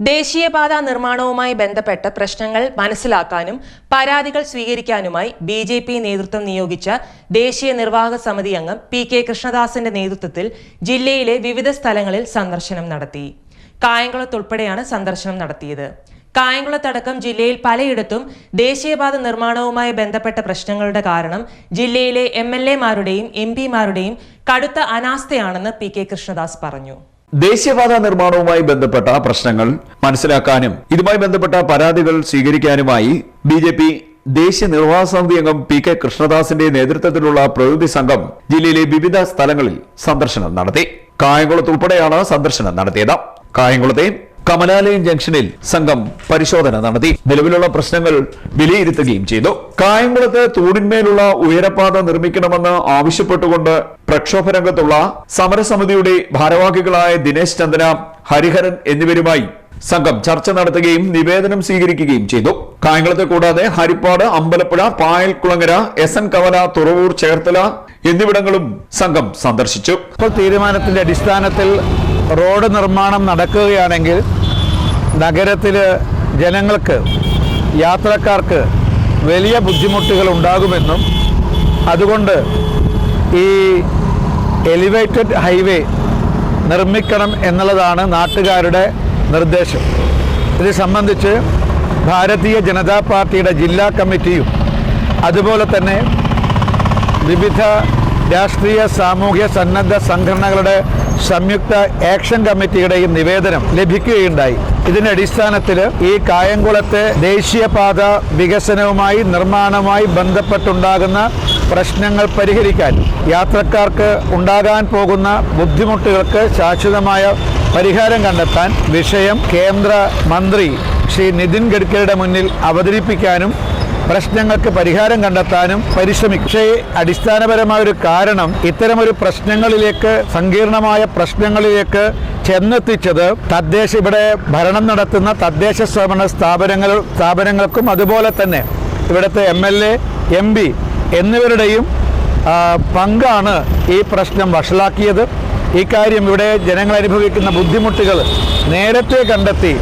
ദേശീയപാത നിർമ്മാണവുമായി ബന്ധപ്പെട്ട പ്രശ്നങ്ങൾ മനസ്സിലാക്കാനും പരാതികൾ സ്വീകരിക്കാനുമായി ബിജെപി നേതൃത്വം നിയോഗിച്ച ദേശീയ നിർവാഹക സമിതി അംഗം പി.കെ. കൃഷ്ണദാസിന്റെ നേതൃത്വത്തിൽ ജില്ലയിലെ വിവിധ സ്ഥലങ്ങളിൽ സന്ദർശനം നടത്തി. കായംകുളത്തുൾപ്പെടെയാണ് സന്ദർശനം നടത്തിയത്. കായംകുളത്തടക്കം ജില്ലയിൽ പലയിടത്തും ദേശീയപാത നിർമ്മാണവുമായി ബന്ധപ്പെട്ട പ്രശ്നങ്ങളുടെ കാരണം ജില്ലയിലെ എംഎൽഎമാരുടെയും എംപിമാരുടെയും കടുത്ത അനാസ്ഥയാണെന്ന് പി.കെ. കൃഷ്ണദാസ് പറഞ്ഞു. ദേശീയപാത നിർമ്മാണവുമായി ബന്ധപ്പെട്ട പ്രശ്നങ്ങൾ മനസ്സിലാക്കാനും ഇതുമായി ബന്ധപ്പെട്ട പരാതികൾ സ്വീകരിക്കാനുമായി ബിജെപി ദേശീയ നിർവാഹക സമിതി അംഗം പി.കെ. കൃഷ്ണദാസിന്റെ നേതൃത്വത്തിലുള്ള പ്രതിനിധി സംഘം ജില്ലയിലെ വിവിധ സ്ഥലങ്ങളിൽ സന്ദർശനം നടത്തി. കായംകുളത്തുൾപ്പെടെയാണ് സന്ദർശനം നടത്തിയത്. കായംകുളത്തെ കമലാലയം ജംഗ്ഷനിൽ സംഘം പരിശോധന നടത്തി. നിലവിലുള്ള പ്രശ്നങ്ങൾ വിലയിരുത്തുകയും ചെയ്തു. കായംകുളത്ത് തൂണിന്മേലുള്ള ഉയരപ്പാത നിർമ്മിക്കണമെന്ന് ആവശ്യപ്പെട്ടുകൊണ്ട് പ്രക്ഷോഭ രംഗത്തുള്ള സമരസമിതിയുടെ ഭാരവാഹികളായ ദിനേശ് ചന്ദന, ഹരിഹരൻ എന്നിവരുമായി സംഘം ചർച്ച നടത്തുകയും നിവേദനം സ്വീകരിക്കുകയും ചെയ്തു. കായംകുളത്തെ കൂടാതെ ഹരിപ്പാട്, അമ്പലപ്പുഴ, പായൽക്കുളങ്ങര, എസ് എൻ കവല, തുറവൂർ, ചേർത്തല എന്നിവിടങ്ങളും സംഘം സന്ദർശിച്ചു. തീരുമാനത്തിന്റെ അടിസ്ഥാനത്തിൽ റോഡ് നിർമ്മാണം നടക്കുകയാണെങ്കിൽ നഗരത്തില് ജനങ്ങൾക്ക്, യാത്രക്കാർക്ക് വലിയ ബുദ്ധിമുട്ടുകൾ ഉണ്ടാകുമെന്നും അതുകൊണ്ട് ഈ എലിവേറ്റഡ് ഹൈവേ നിർമ്മിക്കണം എന്നുള്ളതാണ് നാട്ടുകാരുടെ നിർദ്ദേശം. ഇത് സംബന്ധിച്ച് ഭാരതീയ ജനതാ പാർട്ടിയുടെ ജില്ലാ കമ്മിറ്റിയും അതുപോലെ തന്നെ വിവിധ രാഷ്ട്രീയ, സാമൂഹ്യ, സന്നദ്ധ സംഘടനകളുടെ സംയുക്ത ആക്ഷൻ കമ്മിറ്റിയുടെയും നിവേദനം ലഭിക്കുകയുണ്ടായി. ഇതിന്റെ അടിസ്ഥാനത്തിൽ ഈ കായംകുളത്തെ ദേശീയപാത വികസനവുമായി, നിർമ്മാണവുമായി ബന്ധപ്പെട്ടുണ്ടാകുന്ന പ്രശ്നങ്ങൾ പരിഹരിക്കാൻ, യാത്രക്കാർക്ക് ഉണ്ടാകാൻ പോകുന്ന ബുദ്ധിമുട്ടുകൾക്ക് ശാശ്വതമായ പരിഹാരം കണ്ടെത്താൻ വിഷയം കേന്ദ്ര മന്ത്രി ശ്രീ നിതിൻ ഗഡ്കരിയുടെ മുന്നിൽ അവതരിപ്പിക്കാനും പ്രശ്നങ്ങൾക്ക് പരിഹാരം കണ്ടെത്താനും പരിശ്രമിക്കും. പക്ഷേ അടിസ്ഥാനപരമായ ഒരു കാരണം ഇത്തരമൊരു പ്രശ്നങ്ങളിലേക്ക്, സങ്കീർണമായ പ്രശ്നങ്ങളിലേക്ക് ചെന്നെത്തിച്ചത് ഇവിടെ ഭരണം നടത്തുന്ന തദ്ദേശ സ്വയംഭരണ സ്ഥാപനങ്ങൾക്കും അതുപോലെ തന്നെ ഇവിടുത്തെ MLA, MP എന്നിവരുടെയും പങ്കാണ് ഈ പ്രശ്നം വഷളാക്കിയത്. ഈ കാര്യം ഇവിടെ ജനങ്ങൾ അനുഭവിക്കുന്ന ബുദ്ധിമുട്ടുകൾ നേരത്തെ കണ്ടെത്തി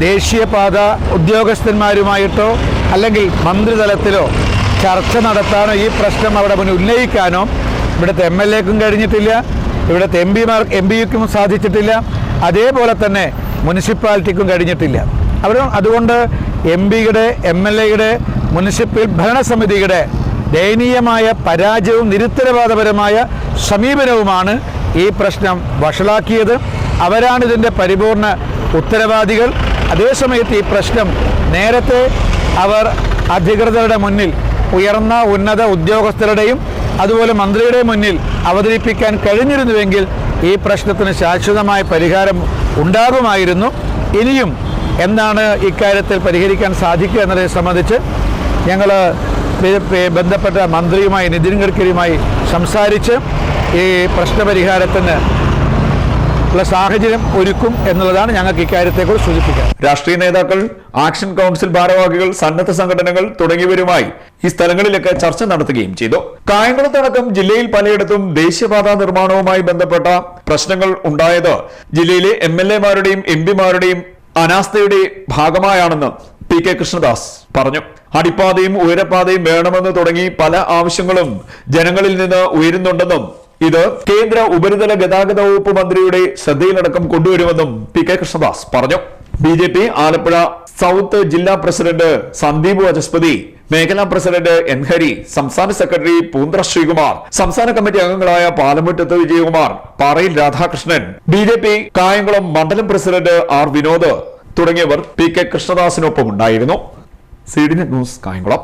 ദേശീയപാത ഉദ്യോഗസ്ഥന്മാരുമായിട്ടോ അല്ലെങ്കിൽ മന്ത്രിതലത്തിലോ ചർച്ച നടത്താനോ ഈ പ്രശ്നം അവിടെ മുന്നിൽ ഉന്നയിക്കാനോ ഇവിടുത്തെ MLAക്കും കഴിഞ്ഞിട്ടില്ല, ഇവിടുത്തെ MPക്കും സാധിച്ചിട്ടില്ല, അതേപോലെ തന്നെ മുനിസിപ്പാലിറ്റിക്കും കഴിഞ്ഞിട്ടില്ല. അതുകൊണ്ട് MPയുടെ, MLAയുടെ, മുനിസിപ്പൽ ഭരണസമിതിയുടെ ദയനീയമായ പരാജയവും നിരുത്തരവാദപരമായ സമീപനവുമാണ് ഈ പ്രശ്നം വഷളാക്കിയത്. അവരാണ് ഇതിൻ്റെ പരിപൂർണ ഉത്തരവാദികൾ. അതേസമയത്ത് ഈ പ്രശ്നം നേരത്തെ അവർ അധികൃതരുടെ മുന്നിൽ, ഉയർന്ന ഉന്നത ഉദ്യോഗസ്ഥരുടെയും അതുപോലെ മന്ത്രിയുടെ മുന്നിൽ അവതരിപ്പിക്കാൻ കഴിഞ്ഞിരുന്നുവെങ്കിൽ ഈ പ്രശ്നത്തിന് ശാശ്വതമായ പരിഹാരം ഉണ്ടാകുമായിരുന്നു. ഇനിയും എന്താണ് ഇക്കാര്യത്തിൽ പരിഹരിക്കാൻ സാധിക്കുക എന്നതിനെ സംബന്ധിച്ച് ഞങ്ങൾ ബന്ധപ്പെട്ട മന്ത്രിയുമായി, നിതിൻ ഗഡ്കരിയുമായി സംസാരിച്ച് ഈ പ്രശ്നപരിഹാരത്തിന് സാഹചര്യം ഒരുക്കും എന്നുള്ളതാണ് ഞങ്ങൾക്ക് ഇക്കാര്യത്തെക്കുറിച്ച് സൂചിപ്പിക്കുക. രാഷ്ട്രീയ നേതാക്കൾ, ആക്ഷൻ കൗൺസിൽ ഭാരവാഹികൾ, സന്നദ്ധ സംഘടനകൾ തുടങ്ങിയവരുമായി ഈ സ്ഥലങ്ങളിലൊക്കെ ചർച്ച നടത്തുകയും ചെയ്തു. കായംകുളത്തടക്കം ജില്ലയിൽ പലയിടത്തും ദേശീയപാത നിർമ്മാണവുമായി ബന്ധപ്പെട്ട പ്രശ്നങ്ങൾ ഉണ്ടായത് ജില്ലയിലെ MLAമാരുടെയും MPമാരുടെയും അനാസ്ഥയുടെ ഭാഗമായാണെന്ന് പി.കെ. കൃഷ്ണദാസ് പറഞ്ഞു. അടിപ്പാതയും ഉയരപ്പാതയും വേണമെന്ന് തുടങ്ങി പല ആവശ്യങ്ങളും ജനങ്ങളിൽ നിന്ന് ഉയരുന്നുണ്ടെന്നും ഇത് കേന്ദ്ര ഉപരിതല ഗതാഗത വകുപ്പ് മന്ത്രിയുടെ ശ്രദ്ധയിലടക്കം കൊണ്ടുവരുമെന്നും പി.കെ. കൃഷ്ണദാസ് പറഞ്ഞു. ബിജെപി ആലപ്പുഴ സൗത്ത് ജില്ലാ പ്രസിഡന്റ് സന്ദീപ് വചസ്പതി, മേഖലാ പ്രസിഡന്റ് N. ഹരി, സംസ്ഥാന സെക്രട്ടറി പൂന്ത്ര ശ്രീകുമാർ, സംസ്ഥാന കമ്മിറ്റി അംഗങ്ങളായ പാലമുറ്റത്ത് വിജയകുമാർ, പാറയിൽ രാധാകൃഷ്ണൻ, ബിജെപി കായംകുളം മണ്ഡലം പ്രസിഡന്റ് R. വിനോദ് തുടങ്ങിയവർ പി.കെ. കൃഷ്ണദാസിനൊപ്പം ഉണ്ടായിരുന്നു. CDNet news, Kayamkulam.